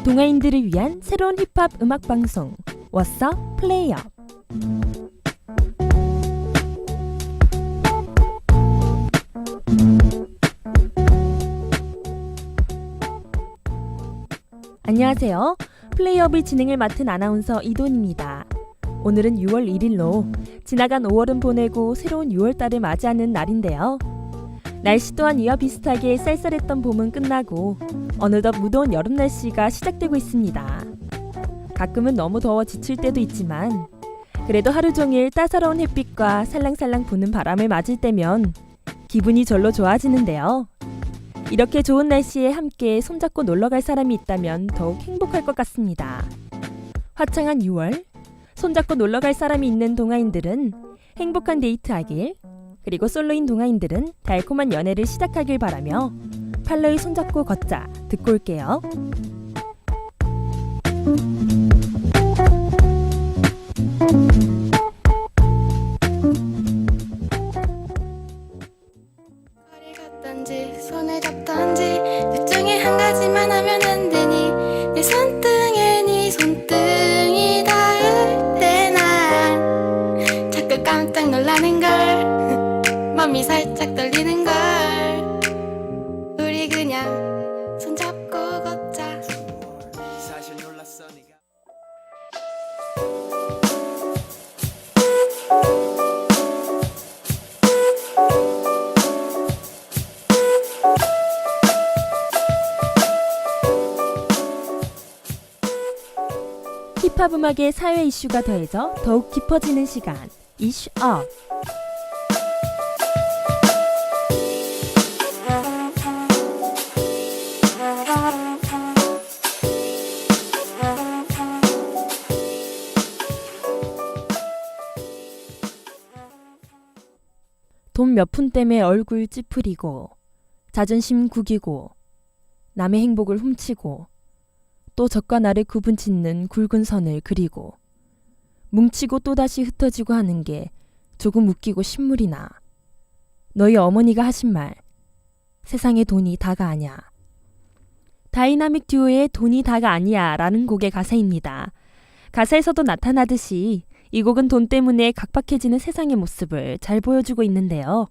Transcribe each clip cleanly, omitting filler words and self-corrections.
동아인들을 위한 새로운 힙합 음악 방송 What's Up? Play Up. 안녕하세요. 플레이업의 진행을 맡은 아나운서 이돈입니다. 오늘은 6월 1일로 지나간 5월은 보내고 새로운 6월달을 맞이하는 날인데요. 날씨 또한 이와 비슷하게 쌀쌀했던 봄은 끝나고 어느덧 무더운 여름 날씨가 시작되고 있습니다. 가끔은 너무 더워 지칠 때도 있지만 그래도 하루 종일 따사로운 햇빛과 살랑살랑 부는 바람을 맞을 때면 기분이 절로 좋아지는데요. 이렇게 좋은 날씨에 함께 손잡고 놀러갈 사람이 있다면 더욱 행복할 것 같습니다. 화창한 6월, 손잡고 놀러갈 사람이 있는 동아인들은 행복한 데이트하길, 그리고 솔로인 동아인들은 달콤한 연애를 시작하길 바라며 팔로의 손잡고 걷자 듣고 올게요. 거리 걷던지 손을 잡던지 둘 중에 한 가지만 하면 안 되니 내 손등에 네 손등이 닿을 때 난 자꾸 깜짝 놀라는 걸 맘이 살짝 떨리는 걸 우리 그냥 손잡고 걷자. 사실 놀랐어 네가 힙합 음악의 사회 이슈가 더해져 더욱 깊어지는 시간, 이슈업. 돈 몇 푼 때문에 얼굴 찌푸리고 자존심 구기고 남의 행복을 훔치고 또 적과 나를 구분짓는 굵은 선을 그리고 뭉치고 또다시 흩어지고 하는 게 조금 웃기고 신물이 나. 너희 어머니가 하신 말, 세상에 돈이 다가 아냐. 다이나믹 듀오의 돈이 다가 아니야 라는 곡의 가사입니다. 가사에서도 나타나듯이 이 곡은 돈 때문에 각박해지는 세상의 모습을 잘 보여주고 있는데요.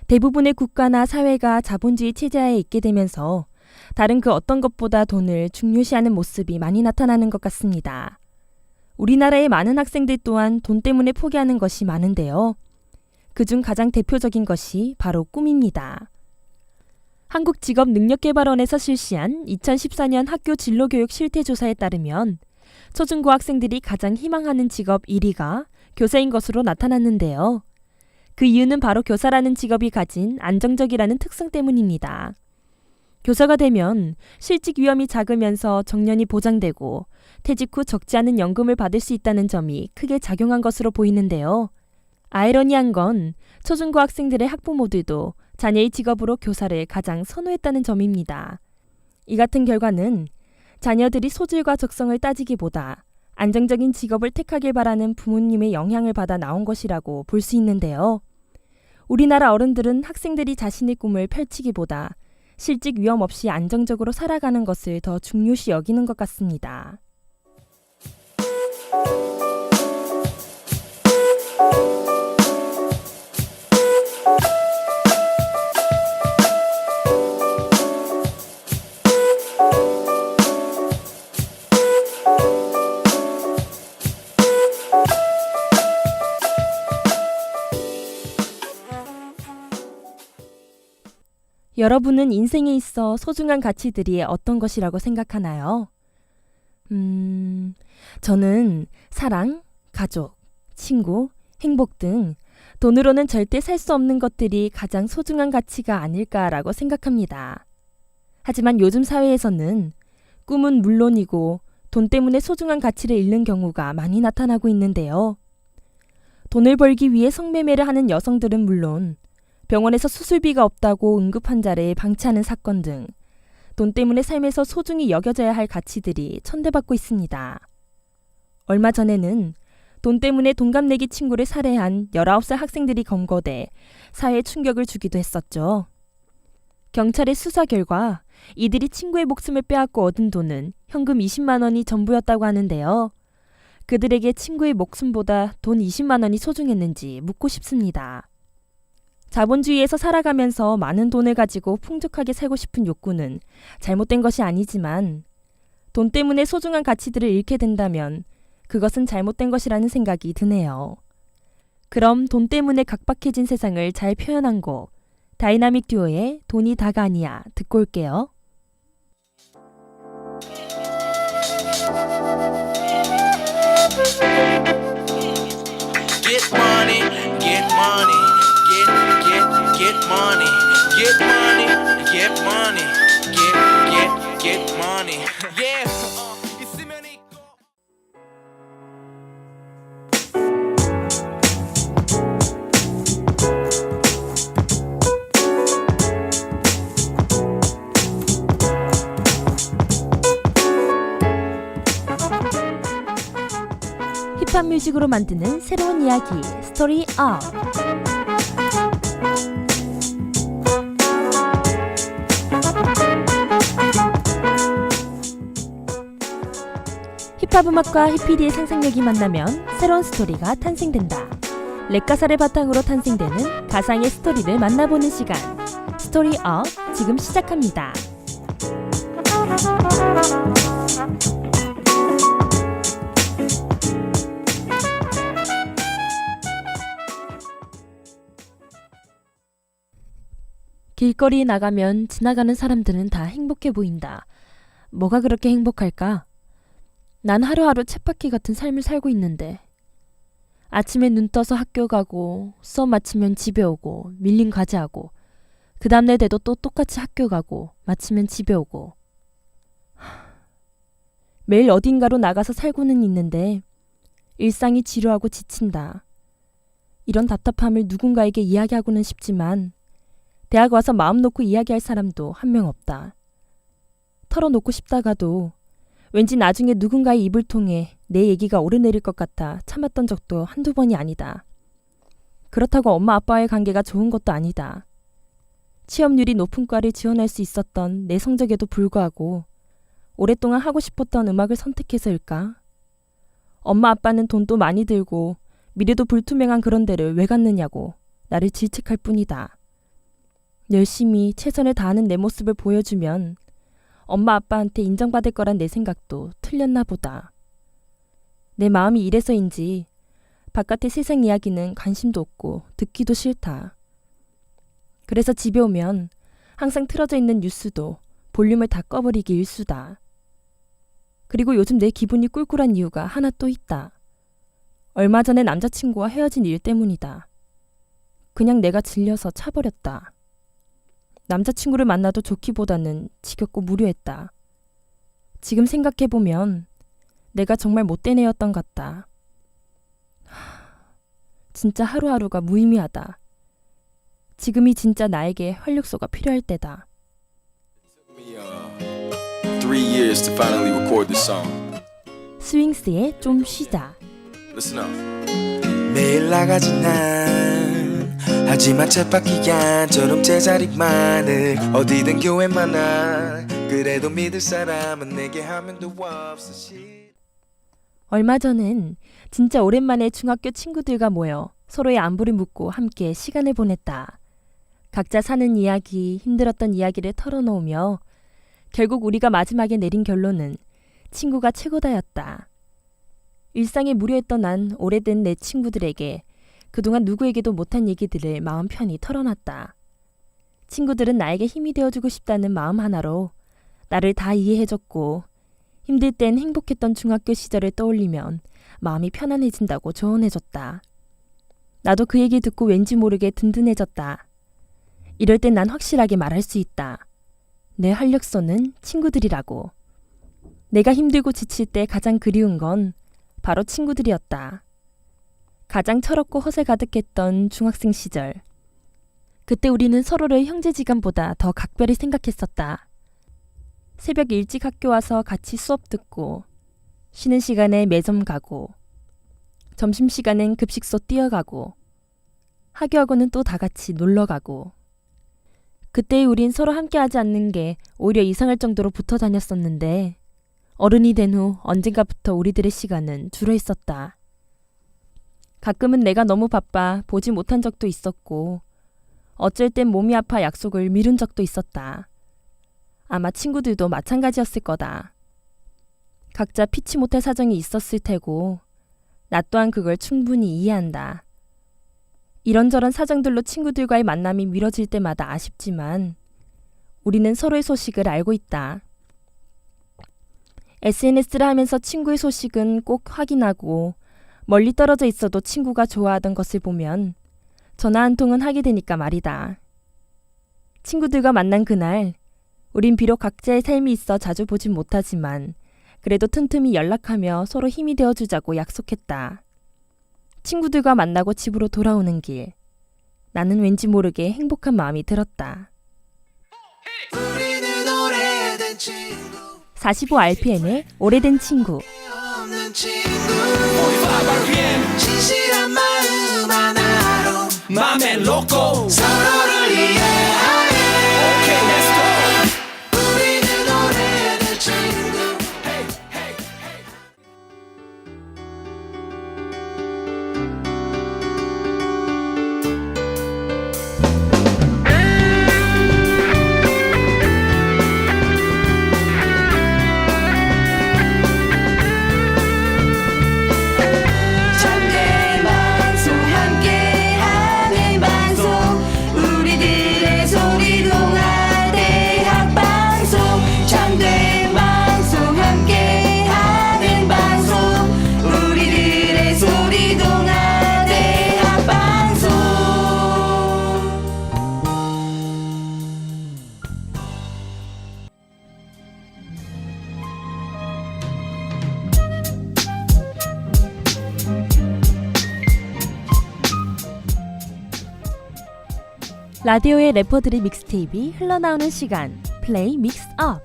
대부분의 국가나 사회가 자본주의 체제하에 있게 되면서 다른 그 어떤 것보다 돈을 중요시하는 모습이 많이 나타나는 것 같습니다. 우리나라의 많은 학생들 또한 돈 때문에 포기하는 것이 많은데요. 그중 가장 대표적인 것이 바로 꿈입니다. 한국직업능력개발원에서 실시한 2014년 학교 진로교육 실태조사에 따르면 초중고학생들이 가장 희망하는 직업 1위가 교사인 것으로 나타났는데요. 그 이유는 바로 교사라는 직업이 가진 안정적이라는 특성 때문입니다. 교사가 되면 실직 위험이 작으면서 정년이 보장되고 퇴직 후 적지 않은 연금을 받을 수 있다는 점이 크게 작용한 것으로 보이는데요. 아이러니한 건 초중고 학생들의 학부모들도 자녀의 직업으로 교사를 가장 선호했다는 점입니다. 이 같은 결과는 자녀들이 소질과 적성을 따지기보다 안정적인 직업을 택하길 바라는 부모님의 영향을 받아 나온 것이라고 볼 수 있는데요. 우리나라 어른들은 학생들이 자신의 꿈을 펼치기보다 실직 위험 없이 안정적으로 살아가는 것을 더 중요시 여기는 것 같습니다. 여러분은 인생에 있어 소중한 가치들이 어떤 것이라고 생각하나요? 저는 사랑, 가족, 친구, 행복 등 돈으로는 절대 살 수 없는 것들이 가장 소중한 가치가 아닐까라고 생각합니다. 하지만 요즘 사회에서는 꿈은 물론이고 돈 때문에 소중한 가치를 잃는 경우가 많이 나타나고 있는데요. 돈을 벌기 위해 성매매를 하는 여성들은 물론 병원에서 수술비가 없다고 응급 환자를 방치하는 사건 등 돈 때문에 삶에서 소중히 여겨져야 할 가치들이 천대받고 있습니다. 얼마 전에는 돈 때문에 동갑내기 친구를 살해한 19살 학생들이 검거돼 사회에 충격을 주기도 했었죠. 경찰의 수사 결과 이들이 친구의 목숨을 빼앗고 얻은 돈은 현금 20만 원이 전부였다고 하는데요. 그들에게 친구의 목숨보다 돈 20만 원이 소중했는지 묻고 싶습니다. 자본주의에서 살아가면서 많은 돈을 가지고 풍족하게 살고 싶은 욕구는 잘못된 것이 아니지만 돈 때문에 소중한 가치들을 잃게 된다면 그것은 잘못된 것이라는 생각이 드네요. 그럼 돈 때문에 각박해진 세상을 잘 표현한 곡 다이나믹 듀오의 돈이 다가 아니야 듣고 올게요. Get money, get money, get money, get money, get money, get money. Yeah. 있으면 있고. 힙합 뮤직으로 만드는 새로운 이야기 스토리 업. 힙합 음악과 힙피디의 상상력이 만나면 새로운 스토리가 탄생된다. 랩 가사를 바탕으로 탄생되는 가상의 스토리를 만나보는 시간 스토리 업 지금 시작합니다. 길거리에 나가면 지나가는 사람들은 다 행복해 보인다. 뭐가 그렇게 행복할까? 난 하루하루 쳇바퀴 같은 삶을 살고 있는데 아침에 눈 떠서 학교 가고 수업 마치면 집에 오고 밀린 과제하고 그 다음날 돼도 또 똑같이 학교 가고 마치면 집에 오고 매일 어딘가로 나가서 살고는 있는데 일상이 지루하고 지친다. 이런 답답함을 누군가에게 이야기하고는 싶지만 대학 와서 마음 놓고 이야기할 사람도 한 명 없다. 털어놓고 싶다가도 왠지 나중에 누군가의 입을 통해 내 얘기가 오르내릴 것 같아 참았던 적도 한두 번이 아니다. 그렇다고 엄마 아빠와의 관계가 좋은 것도 아니다. 취업률이 높은 과를 지원할 수 있었던 내 성적에도 불구하고 오랫동안 하고 싶었던 음악을 선택해서일까? 엄마 아빠는 돈도 많이 들고 미래도 불투명한 그런 데를 왜 갔느냐고 나를 질책할 뿐이다. 열심히 최선을 다하는 내 모습을 보여주면 엄마 아빠한테 인정받을 거란 내 생각도 틀렸나 보다. 내 마음이 이래서인지 바깥의 세상 이야기는 관심도 없고 듣기도 싫다. 그래서 집에 오면 항상 틀어져 있는 뉴스도 볼륨을 다 꺼버리기 일쑤다. 그리고 요즘 내 기분이 꿀꿀한 이유가 하나 또 있다. 얼마 전에 남자친구와 헤어진 일 때문이다. 그냥 내가 질려서 차버렸다. 남자친구를 만나도 좋기보다는 지겹고 무료했다. 지금 생각해보면 내가 정말 못된 애였던 것 같다. 진짜 하루하루가 무의미하다. 지금이 진짜 나에게 활력소가 필요할 때다. Me, 3 years to finally record this song. 스윙스의 좀 쉬자. Listen up. 매일 나가지 난 하지만 쳇바퀴간처럼 제자리만을 어디든 교회 많아 그래도 믿을 사람은 내게 한 명도 없어. 얼마 전엔 진짜 오랜만에 중학교 친구들과 모여 서로의 안부를 묻고 함께 시간을 보냈다. 각자 사는 이야기, 힘들었던 이야기를 털어놓으며 결국 우리가 마지막에 내린 결론은 친구가 최고다였다. 일상에 무료했던 난 오래된 내 친구들에게 그동안 누구에게도 못한 얘기들을 마음 편히 털어놨다. 친구들은 나에게 힘이 되어주고 싶다는 마음 하나로 나를 다 이해해줬고 힘들 땐 행복했던 중학교 시절을 떠올리면 마음이 편안해진다고 조언해줬다. 나도 그 얘기 듣고 왠지 모르게 든든해졌다. 이럴 땐 난 확실하게 말할 수 있다. 내 활력소는 친구들이라고. 내가 힘들고 지칠 때 가장 그리운 건 바로 친구들이었다. 가장 철없고 허세 가득했던 중학생 시절. 그때 우리는 서로를 형제지간보다 더 각별히 생각했었다. 새벽 일찍 학교 와서 같이 수업 듣고, 쉬는 시간에 매점 가고, 점심시간엔 급식소 뛰어가고, 하교하고는 또 다 같이 놀러 가고. 그때의 우린 서로 함께하지 않는 게 오히려 이상할 정도로 붙어 다녔었는데, 어른이 된 후 언젠가부터 우리들의 시간은 줄어 있었다. 가끔은 내가 너무 바빠 보지 못한 적도 있었고, 어쩔 땐 몸이 아파 약속을 미룬 적도 있었다. 아마 친구들도 마찬가지였을 거다. 각자 피치 못할 사정이 있었을 테고, 나 또한 그걸 충분히 이해한다. 이런저런 사정들로 친구들과의 만남이 미뤄질 때마다 아쉽지만, 우리는 서로의 소식을 알고 있다. SNS를 하면서 친구의 소식은 꼭 확인하고, 멀리 떨어져 있어도 친구가 좋아하던 것을 보면 전화 한 통은 하게 되니까 말이다. 친구들과 만난 그날, 우린 비록 각자의 삶이 있어 자주 보진 못하지만 그래도 틈틈이 연락하며 서로 힘이 되어주자고 약속했다. 친구들과 만나고 집으로 돌아오는 길, 나는 왠지 모르게 행복한 마음이 들었다. 45rpm의 오래된 친구. 진실한 마음 하나로 맘에 놓고 서로를 이해하네. Okay, let's go. 우리는 오래된 친구. Hey, hey, hey. 참된 방송 함께하는 방송 우리들의 소리 동아대학 방송 참된 방송 함께하는 방송 우리들의 소리 동아대학 방송 라디오의 래퍼들의 믹스테이프가 흘러나오는 시간, 플레이 믹스 업.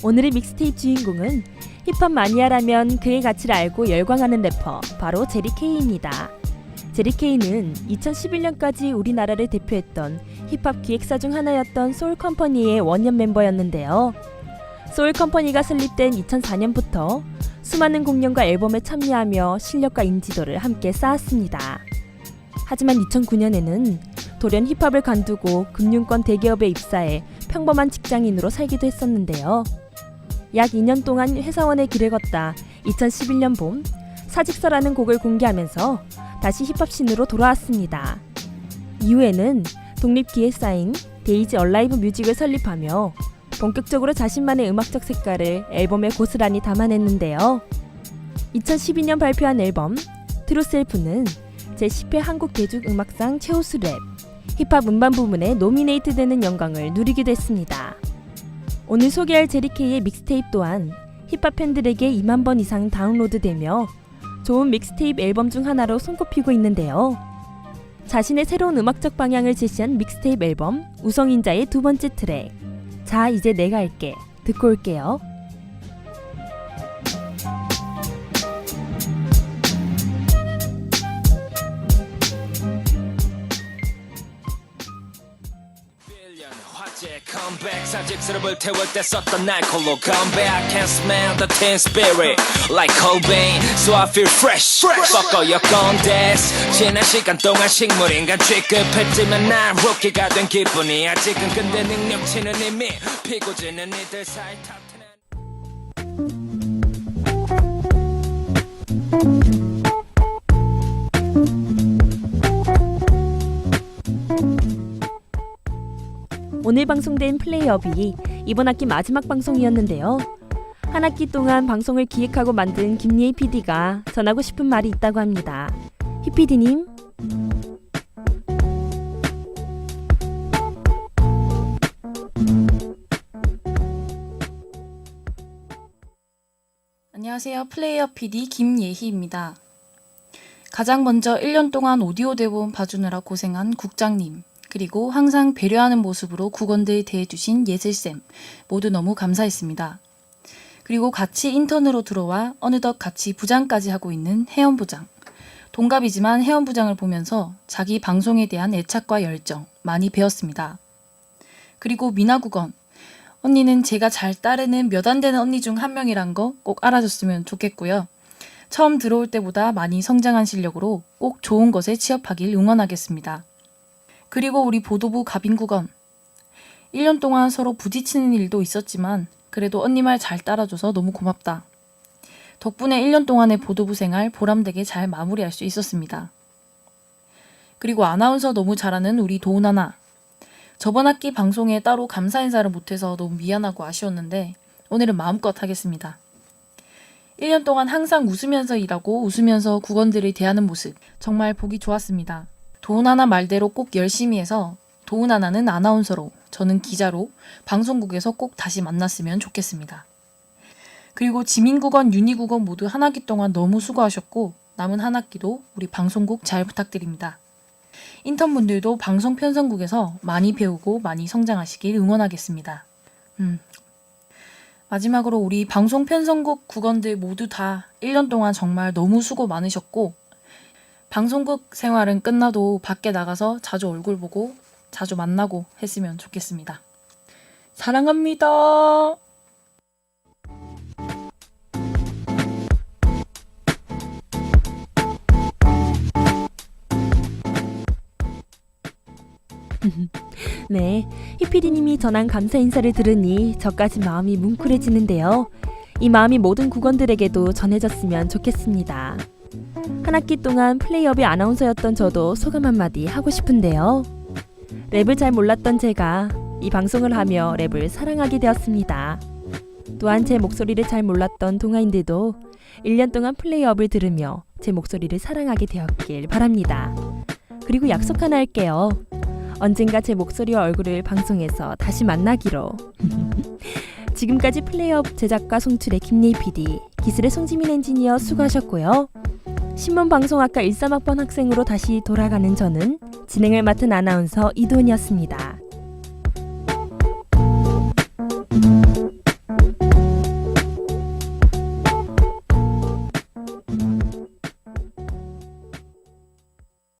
오늘의 믹스테이프 주인공은 힙합 마니아라면 그의 가치를 알고 열광하는 래퍼, 바로 제리 K입니다. 제리 K는 2011년까지 우리나라를 대표했던 힙합 기획사 중 하나였던 소울 컴퍼니의 원년 멤버였는데요. 소울 컴퍼니가 설립된 2004년부터 수많은 공연과 앨범에 참여하며 실력과 인지도를 함께 쌓았습니다. 하지만 2009년에는 돌연 힙합을 관두고 금융권 대기업에 입사해 평범한 직장인으로 살기도 했었는데요. 약 2년 동안 회사원의 길을 걷다 2011년 봄 사직서라는 곡을 공개하면서 다시 힙합씬으로 돌아왔습니다. 이후에는 독립기획사인 데이지 얼라이브 뮤직을 설립하며 본격적으로 자신만의 음악적 색깔을 앨범에 고스란히 담아냈는데요. 2012년 발표한 앨범 트루셀프는 제10회 한국 대중음악상 최우수 랩, 힙합 음반 부문에 노미네이트되는 영광을 누리기도 했습니다. 오늘 소개할 제리 K의 믹스테이프 또한 힙합 팬들에게 2만 번 이상 다운로드되며 좋은 믹스테이프 앨범 중 하나로 손꼽히고 있는데요. 자신의 새로운 음악적 방향을 제시한 믹스테이프 앨범 우성인자의 두 번째 트랙, 자 이제 내가 할게, 듣고 올게요. 화제 컴백 사직스럽을 태울 때 썼던 날콜로 컴백 I can smell the teen spirit like Cobain so I feel fresh Fuck all your contests 지난 시간 동안 식물인간 취급했지만 난 루키가 된 기분이 아직은 근데 능력치는 이미 피고 지는 이들 사이 탑10 오늘 방송된 플레이업이 이번 학기 마지막 방송이었는데요. 한 학기 동안 방송을 기획하고 만든 김예희 PD가 전하고 싶은 말이 있다고 합니다. 희 PD님. 안녕하세요. 안녕하세요. 플레이어 PD 김예희입니다. 가장 먼저 1년 동안 오디오 대본 봐주느라 고생한 국장님, 그리고 항상 배려하는 모습으로 국원들 대해주신 예슬쌤, 모두 너무 감사했습니다. 그리고 같이 인턴으로 들어와 어느덧 같이 부장까지 하고 있는 혜연부장. 동갑이지만 혜연부장을 보면서 자기 방송에 대한 애착과 열정 많이 배웠습니다. 그리고 미나국원. 언니는 제가 잘 따르는 몇 안 되는 언니 중 한 명이란 거 꼭 알아줬으면 좋겠고요. 처음 들어올 때보다 많이 성장한 실력으로 꼭 좋은 것에 취업하길 응원하겠습니다. 그리고 우리 보도부 가빈국원. 1년 동안 서로 부딪히는 일도 있었지만 그래도 언니 말 잘 따라줘서 너무 고맙다. 덕분에 1년 동안의 보도부 생활 보람되게 잘 마무리할 수 있었습니다. 그리고 아나운서 너무 잘하는 우리 도훈아나. 저번 학기 방송에 따로 감사 인사를 못해서 너무 미안하고 아쉬웠는데 오늘은 마음껏 하겠습니다. 1년 동안 항상 웃으면서 일하고 웃으면서 국원들을 대하는 모습 정말 보기 좋았습니다. 도훈아나 말대로 꼭 열심히 해서 도훈아나는 아나운서로 저는 기자로 방송국에서 꼭 다시 만났으면 좋겠습니다. 그리고 지민국원, 윤희국원 모두 한 학기 동안 너무 수고하셨고 남은 한 학기도 우리 방송국 잘 부탁드립니다. 인턴분들도 방송 편성국에서 많이 배우고 많이 성장하시길 응원하겠습니다. 마지막으로 우리 방송 편성국 국원들 모두 다 1년 동안 정말 너무 수고 많으셨고 방송국 생활은 끝나도 밖에 나가서 자주 얼굴 보고 자주 만나고 했으면 좋겠습니다. 사랑합니다. 네, 희피디님이 전한 감사 인사를 들으니 저까지 마음이 뭉클해지는데요. 이 마음이 모든 국원들에게도 전해졌으면 좋겠습니다. 한 학기 동안 플레이업의 아나운서였던 저도 소감 한마디 하고 싶은데요. 랩을 잘 몰랐던 제가 이 방송을 하며 랩을 사랑하게 되었습니다. 또한 제 목소리를 잘 몰랐던 동아인들도 1년 동안 플레이업을 들으며 제 목소리를 사랑하게 되었길 바랍니다. 그리고 약속 하나 할게요. 언젠가 제 목소리와 얼굴을 방송에서 다시 만나기로. 지금까지 플레이업 제작과 송출의 김예희 PD, 기술의 송지민 엔지니어 수고하셨고요. 신문방송학과 13학번 학생으로 다시 돌아가는 저는 진행을 맡은 아나운서 이도은이었습니다.